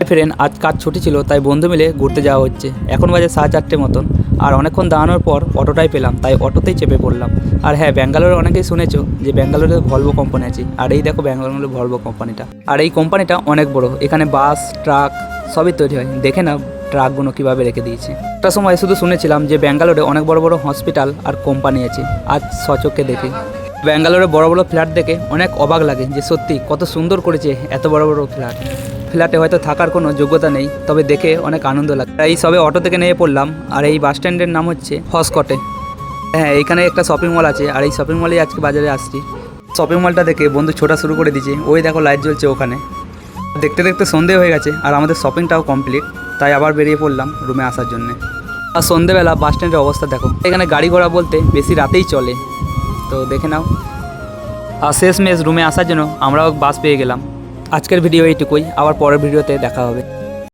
Friend আজ কাজ ছুটি ছিল, তাই বন্ধু মিলে ঘুরতে যাওয়া হচ্ছে। এখন বাজে 4:30 মতন। আর অনেকক্ষণ দাঁড়ানোর পর অটোটাই পেলাম, তাই অটোতেই চেপে পড়লাম। আর হ্যাঁ, ব্যাঙ্গালোরে অনেকেই শুনেছো যে ব্যাঙ্গালোরে ভলভো কোম্পানি আছে। আর এই দেখো ব্যাঙ্গালোরের ভলভো কোম্পানিটা। আর এই কোম্পানিটা অনেক বড়, এখানে বাস, ট্রাক সবই তৈরি হয়। দেখে না ট্রাকগুলো কীভাবে রেখে দিয়েছে। একটা সময় শুধু শুনেছিলাম যে ব্যাঙ্গালোরে অনেক বড় বড় হসপিটাল আর কোম্পানি আছে, আজ স্বচক্ষে দেখি। ব্যাঙ্গালোরে বড় বড় ফ্ল্যাট দেখে অনেক অবাক লাগে যে সত্যি কত সুন্দর করেছে এত বড় বড় ফ্ল্যাটে হয়তো থাকার কোনো যোগ্যতা নেই, তবে দেখে অনেক আনন্দ লাগে। এই সবে অটো থেকে নেমে পড়লাম। আর এই বাস স্ট্যান্ডের নাম হচ্ছে হসকটে। হ্যাঁ, এইখানে একটা শপিং মল আছে, আর এই শপিং মলেই আজকে বাজারে আসছি। শপিং মলটা দেখে বন্ধু ছোটা শুরু করে দিয়েছে। ওই দেখো লাইট জ্বলছে ওখানে। দেখতে দেখতে সন্ধে হয়ে গেছে আর আমাদের শপিংটাও কমপ্লিট, তাই আবার বেরিয়ে পড়লাম রুমে আসার জন্যে। আর সন্ধেবেলা বাস স্ট্যান্ডের অবস্থা দেখো। এখানে গাড়ি ঘোড়া বলতে বেশি রাতেই চলে, তো দেখে নাও। আর শেষমেশ রুমে আসার জন্য আমরাও বাস পেয়ে গেলাম। আজকের ভিডিও এইটুকুই, আবার পরের ভিডিওতে দেখা হবে।